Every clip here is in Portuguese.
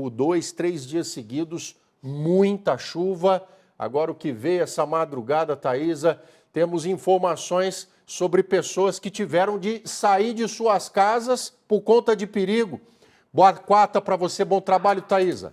por 2, 3 dias seguidos, muita chuva. Agora o que veio essa madrugada, Thaisa, temos informações sobre pessoas que tiveram de sair de suas casas por conta de perigo. Boa quarta para você, bom trabalho, Thaisa.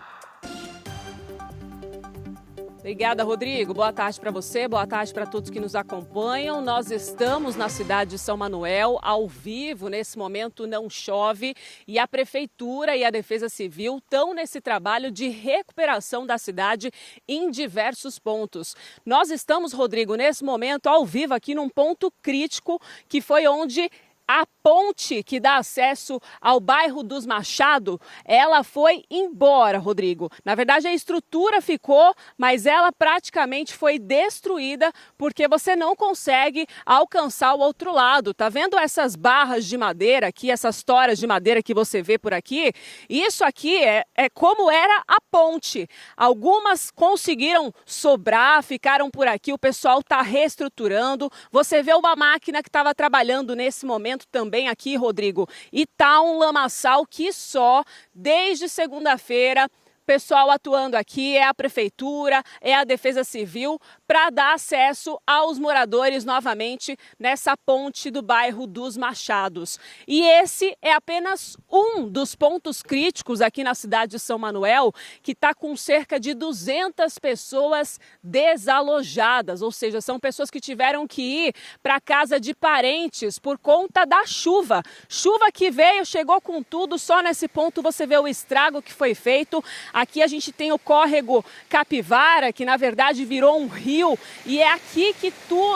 Obrigada, Rodrigo. Boa tarde para você, boa tarde para todos que nos acompanham. Nós estamos na cidade de São Manuel, ao vivo. Nesse momento não chove e a Prefeitura e a Defesa Civil estão nesse trabalho de recuperação da cidade em diversos pontos. Nós estamos, Rodrigo, nesse momento ao vivo aqui num ponto crítico que foi onde a ponte que dá acesso ao bairro dos Machado, ela foi embora, Rodrigo. Na verdade, a estrutura ficou, mas ela praticamente foi destruída porque você não consegue alcançar o outro lado. Tá vendo essas barras de madeira aqui, essas toras de madeira que você vê por aqui? Isso aqui é como era a ponte. Algumas conseguiram sobrar, ficaram por aqui, o pessoal está reestruturando. Você vê uma máquina que estava trabalhando nesse momento também aqui, Rodrigo, e tá um lamaçal que só desde segunda-feira, pessoal atuando aqui, é a Prefeitura, é a Defesa Civil, para dar acesso aos moradores novamente nessa ponte do bairro dos Machados. E esse é apenas um dos pontos críticos aqui na cidade de São Manuel, que está com cerca de 200 pessoas desalojadas, ou seja, são pessoas que tiveram que ir para a casa de parentes por conta da chuva. Chuva que veio, chegou com tudo, só nesse ponto você vê o estrago que foi feito. Aqui a gente tem o córrego Capivara, que na verdade virou um rio, e é aqui que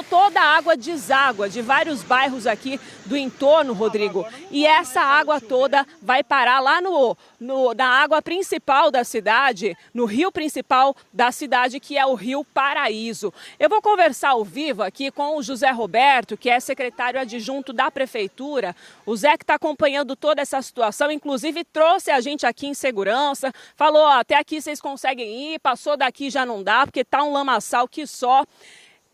toda a água deságua de vários bairros aqui do entorno, Rodrigo. E essa água toda vai parar lá na água principal da cidade, no rio principal da cidade, que é o Rio Paraíso. Eu vou conversar ao vivo aqui com o José Roberto, que é secretário adjunto da Prefeitura. O Zé que está acompanhando toda essa situação, inclusive trouxe a gente aqui em segurança, falou, ó, até aqui vocês conseguem ir, passou daqui já não dá, porque tá um lamaçal que só.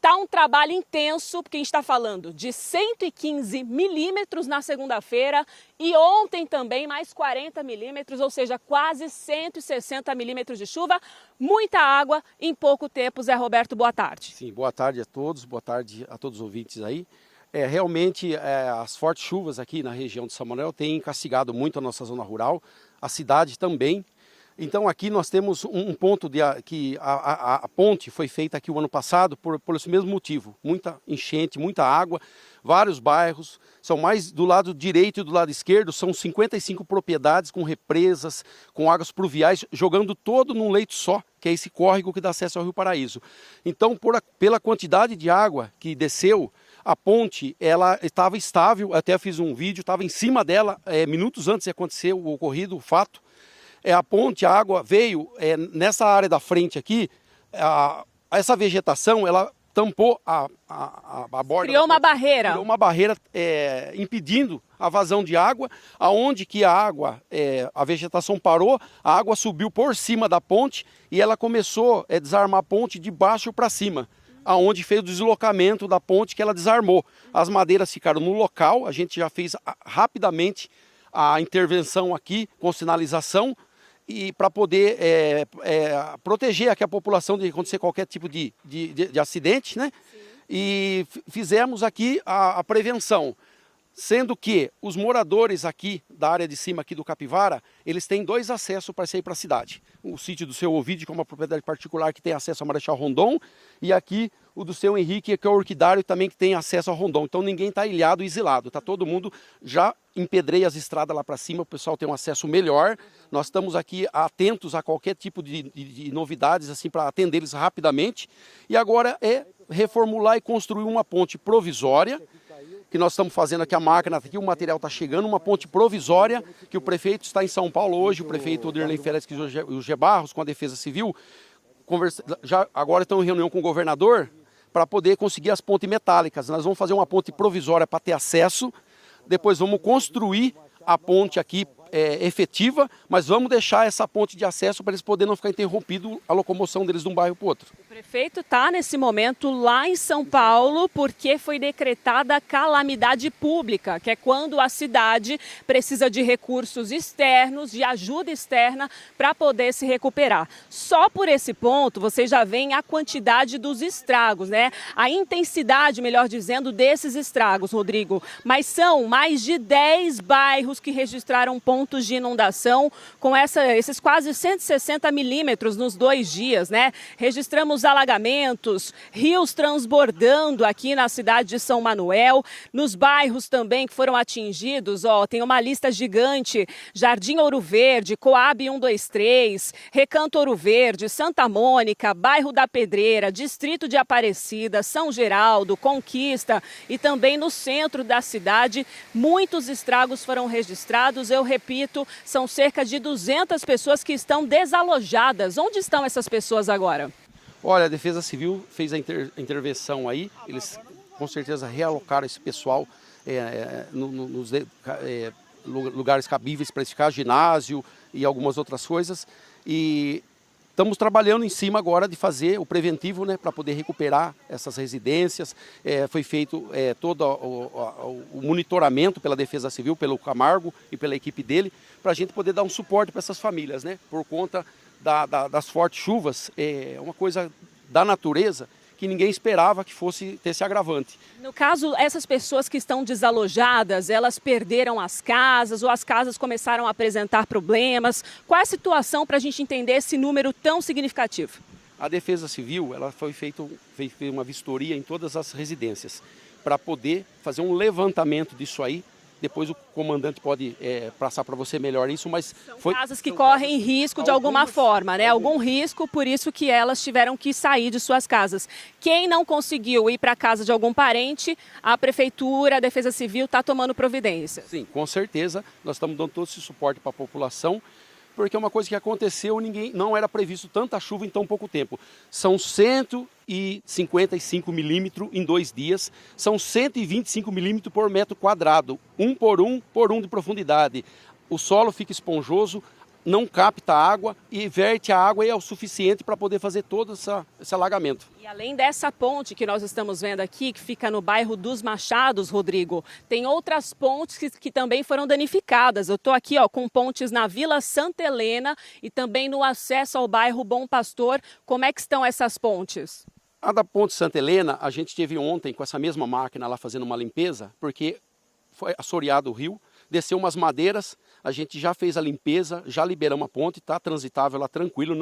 Tá um trabalho intenso, porque a gente está falando de 115 milímetros na segunda-feira e ontem também mais 40 milímetros, ou seja, quase 160 milímetros de chuva. Muita água em pouco tempo. Zé Roberto, boa tarde. Sim, boa tarde a todos, boa tarde a todos os ouvintes aí. Realmente, as fortes chuvas aqui na região de São Manuel têm castigado muito a nossa zona rural, a cidade também. Então aqui nós temos um ponto que a ponte foi feita aqui o ano passado por esse mesmo motivo. Muita enchente, muita água, vários bairros, são mais do lado direito e do lado esquerdo, são 55 propriedades com represas, com águas pluviais, jogando todo num leito só, que é esse córrego que dá acesso ao Rio Paraíso. Então pela quantidade de água que desceu, a ponte ela estava estável, até fiz um vídeo, estava em cima dela minutos antes de acontecer o ocorrido, o fato. A ponte, a água veio nessa área da frente aqui, essa vegetação, ela tampou a borda. Criou uma barreira. Criou uma barreira impedindo a vazão de água, aonde que a vegetação parou, a água subiu por cima da ponte e ela começou a desarmar a ponte de baixo para cima, aonde fez o deslocamento da ponte que ela desarmou. As madeiras ficaram no local, a gente já fez rapidamente a intervenção aqui com sinalização, e para poder proteger aqui a população de acontecer qualquer tipo de acidente, né? Sim. E fizemos aqui a prevenção, sendo que os moradores aqui da área de cima aqui do Capivara, eles têm 2 acessos para sair para a cidade. O sítio do seu Ovidio, que é uma propriedade particular que tem acesso ao Marechal Rondon, e aqui o do seu Henrique, que é o Orquidário, também que tem acesso ao Rondon. Então ninguém está ilhado e exilado, tá todo mundo já empedreia as estradas lá para cima, o pessoal tem um acesso melhor. Nós estamos aqui atentos a qualquer tipo de novidades, assim, para atender eles rapidamente. E agora é reformular e construir uma ponte provisória, que nós estamos fazendo aqui, a máquina está aqui, o material está chegando, uma ponte provisória, que o prefeito está em São Paulo hoje, o prefeito Odirley Félix e o G. Barros, com a Defesa Civil, agora estão em reunião com o governador, para poder conseguir as pontes metálicas. Nós vamos fazer uma ponte provisória para ter acesso, depois vamos construir a ponte aqui efetiva, mas vamos deixar essa ponte de acesso para eles poderem não ficar interrompido a locomoção deles de um bairro para o outro. O prefeito está nesse momento lá em São Paulo porque foi decretada calamidade pública, que é quando a cidade precisa de recursos externos, de ajuda externa para poder se recuperar. Só por esse ponto você já vê a quantidade dos estragos, né? A intensidade, melhor dizendo, desses estragos, Rodrigo. Mas são mais de 10 bairros que registraram pontos de inundação com esses quase 160 milímetros nos 2 dias, né? Registramos alagamentos, rios transbordando aqui na cidade de São Manuel, nos bairros também que foram atingidos, tem uma lista gigante: Jardim Ouro Verde, Coab 123, Recanto Ouro Verde, Santa Mônica, bairro da Pedreira, Distrito de Aparecida, São Geraldo, Conquista e também no centro da cidade. Muitos estragos foram registrados, eu repito, são cerca de 200 pessoas que estão desalojadas. Onde estão essas pessoas agora? Olha, a Defesa Civil fez a intervenção aí, eles com certeza realocaram esse pessoal nos lugares cabíveis para ficar, ginásio e algumas outras coisas. E estamos trabalhando em cima agora de fazer o preventivo, né, para poder recuperar essas residências. Foi feito todo o monitoramento pela Defesa Civil, pelo Camargo e pela equipe dele, para a gente poder dar um suporte para essas famílias, né, por conta das fortes chuvas. É uma coisa da natureza que ninguém esperava que fosse ter esse agravante. No caso, essas pessoas que estão desalojadas, elas perderam as casas ou as casas começaram a apresentar problemas? Qual é a situação para a gente entender esse número tão significativo? A Defesa Civil fez uma vistoria em todas as residências para poder fazer um levantamento disso aí. Depois o comandante pode passar para você melhor isso, mas são casas que correm risco de alguma forma, né? Algum risco, por isso que elas tiveram que sair de suas casas. Quem não conseguiu ir para a casa de algum parente, a Prefeitura, a Defesa Civil está tomando providência. Sim, com certeza. Nós estamos dando todo esse suporte para a população, porque é uma coisa que aconteceu, não era previsto tanta chuva em tão pouco tempo. São 155 milímetros em 2 dias, são 125 milímetros por metro quadrado, 1 por 1 de profundidade. O solo fica esponjoso, não capta água e verte a água e é o suficiente para poder fazer todo esse alagamento. E além dessa ponte que nós estamos vendo aqui, que fica no bairro dos Machados, Rodrigo, tem outras pontes que também foram danificadas. Eu estou aqui com pontes na Vila Santa Helena e também no acesso ao bairro Bom Pastor. Como é que estão essas pontes? A da Ponte Santa Helena, a gente esteve ontem com essa mesma máquina lá fazendo uma limpeza, porque foi assoreado o rio, desceu umas madeiras, a gente já fez a limpeza, já liberamos a ponte, está transitável lá tranquilo,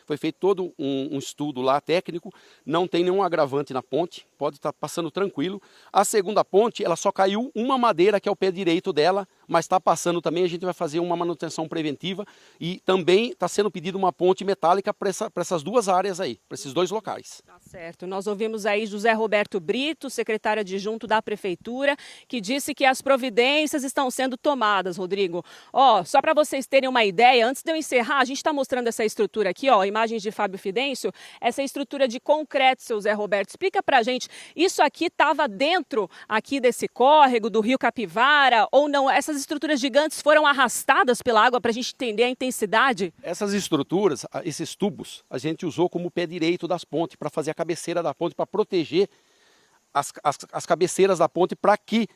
foi feito todo um estudo lá técnico, não tem nenhum agravante na ponte, pode estar passando tranquilo. A segunda ponte, ela só caiu uma madeira que é o pé direito dela, mas está passando também, a gente vai fazer uma manutenção preventiva e também está sendo pedido uma ponte metálica para essas 2 áreas aí, para esses 2 locais. Tá certo, nós ouvimos aí José Roberto Brito, secretário adjunto da Prefeitura, que disse que as providências estão sendo tomadas, Rodrigo. Só para vocês terem uma ideia, antes de eu encerrar, a gente está mostrando essa estrutura aqui, imagens de Fábio Fidêncio, essa estrutura de concreto, seu Zé Roberto, explica pra gente, isso aqui estava dentro aqui desse córrego do Rio Capivara ou não? Essas estruturas gigantes foram arrastadas pela água para a gente entender a intensidade? Essas estruturas, esses tubos, a gente usou como pé direito das pontes para fazer a cabeceira da ponte, para proteger as cabeceiras da ponte para que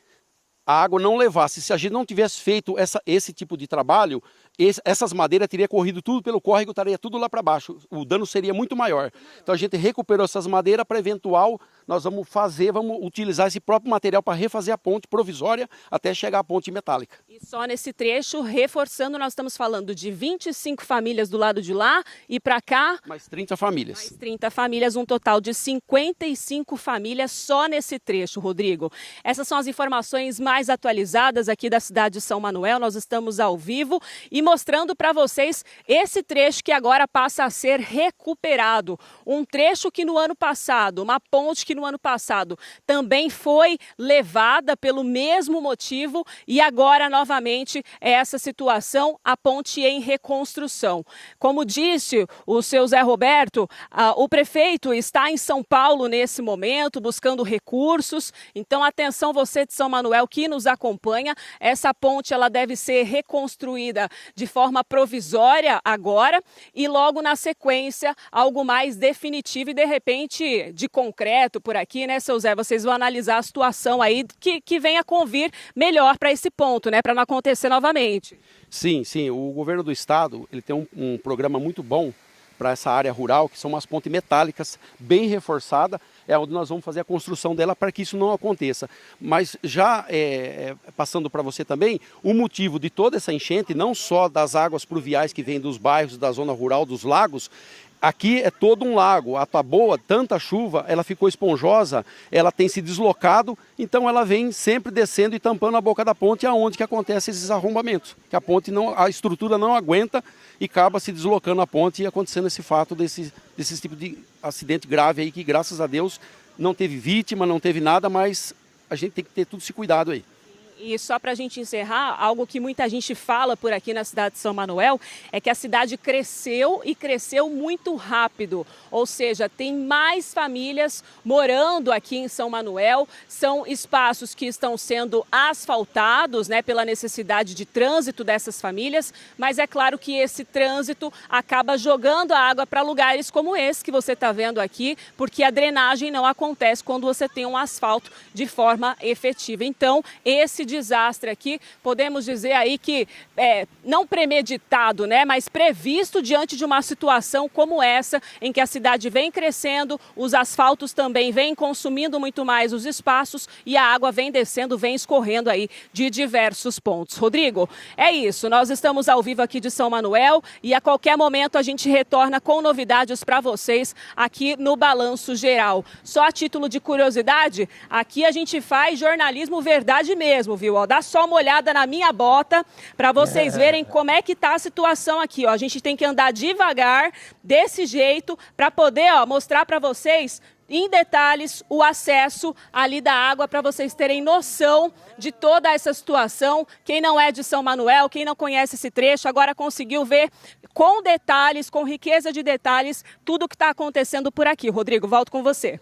a água não levasse. Se a gente não tivesse feito esse tipo de trabalho, essas madeiras teriam corrido tudo pelo córrego, estaria tudo lá para baixo. O dano seria muito maior. Então a gente recuperou essas madeiras para eventual, nós vamos utilizar esse próprio material para refazer a ponte provisória até chegar à ponte metálica. E só nesse trecho, reforçando, nós estamos falando de 25 famílias do lado de lá e para cá... Mais 30 famílias. Mais 30 famílias, um total de 55 famílias só nesse trecho, Rodrigo. Essas são as informações mais atualizadas aqui da cidade de São Manuel. Nós estamos ao vivo e mostrando para vocês esse trecho que agora passa a ser recuperado. Um trecho que no ano passado, uma ponte que no ano passado também foi levada pelo mesmo motivo e agora novamente é essa situação, a ponte em reconstrução. Como disse o seu Zé Roberto, o prefeito está em São Paulo nesse momento buscando recursos, então atenção você de São Manuel que nos acompanha, essa ponte ela deve ser reconstruída de forma provisória agora e logo na sequência algo mais definitivo e de repente de concreto por aqui, né, seu Zé? Vocês vão analisar a situação aí que venha convir melhor para esse ponto, né, para não acontecer novamente. Sim, o governo do estado ele tem um programa muito bom para essa área rural, que são umas pontes metálicas bem reforçadas, é onde nós vamos fazer a construção dela para que isso não aconteça. Mas já passando para você também, o motivo de toda essa enchente, não só das águas pluviais que vêm dos bairros, da zona rural, dos lagos, aqui é todo um lago, a Taboa, tanta chuva, ela ficou esponjosa, ela tem se deslocado, então ela vem sempre descendo e tampando a boca da ponte, aonde que acontece esses arrombamentos, que a ponte a estrutura não aguenta e acaba se deslocando a ponte e acontecendo esse fato desse tipo de acidente grave aí, que graças a Deus não teve vítima, não teve nada, mas a gente tem que ter tudo esse cuidado aí. E só para a gente encerrar, algo que muita gente fala por aqui na cidade de São Manuel é que a cidade cresceu e cresceu muito rápido. Ou seja, tem mais famílias morando aqui em São Manuel. São espaços que estão sendo asfaltados, né, pela necessidade de trânsito dessas famílias. Mas é claro que esse trânsito acaba jogando a água para lugares como esse que você está vendo aqui, porque a drenagem não acontece quando você tem um asfalto de forma efetiva. Então, esse desastre aqui, podemos dizer aí que não premeditado, né, mas previsto diante de uma situação como essa, em que a cidade vem crescendo, os asfaltos também vêm consumindo muito mais os espaços e a água vem descendo, vem escorrendo aí de diversos pontos. Rodrigo, é isso, nós estamos ao vivo aqui de São Manuel e a qualquer momento a gente retorna com novidades para vocês aqui no Balanço Geral. Só a título de curiosidade, aqui a gente faz jornalismo verdade mesmo, viu? Ó, dá só uma olhada na minha bota para vocês verem como é que tá a situação aqui. Ó. A gente tem que andar devagar, desse jeito, para poder mostrar para vocês em detalhes o acesso ali da água, para vocês terem noção de toda essa situação. Quem não é de São Manuel, quem não conhece esse trecho, agora conseguiu ver com detalhes, com riqueza de detalhes, tudo o que está acontecendo por aqui. Rodrigo, volto com você.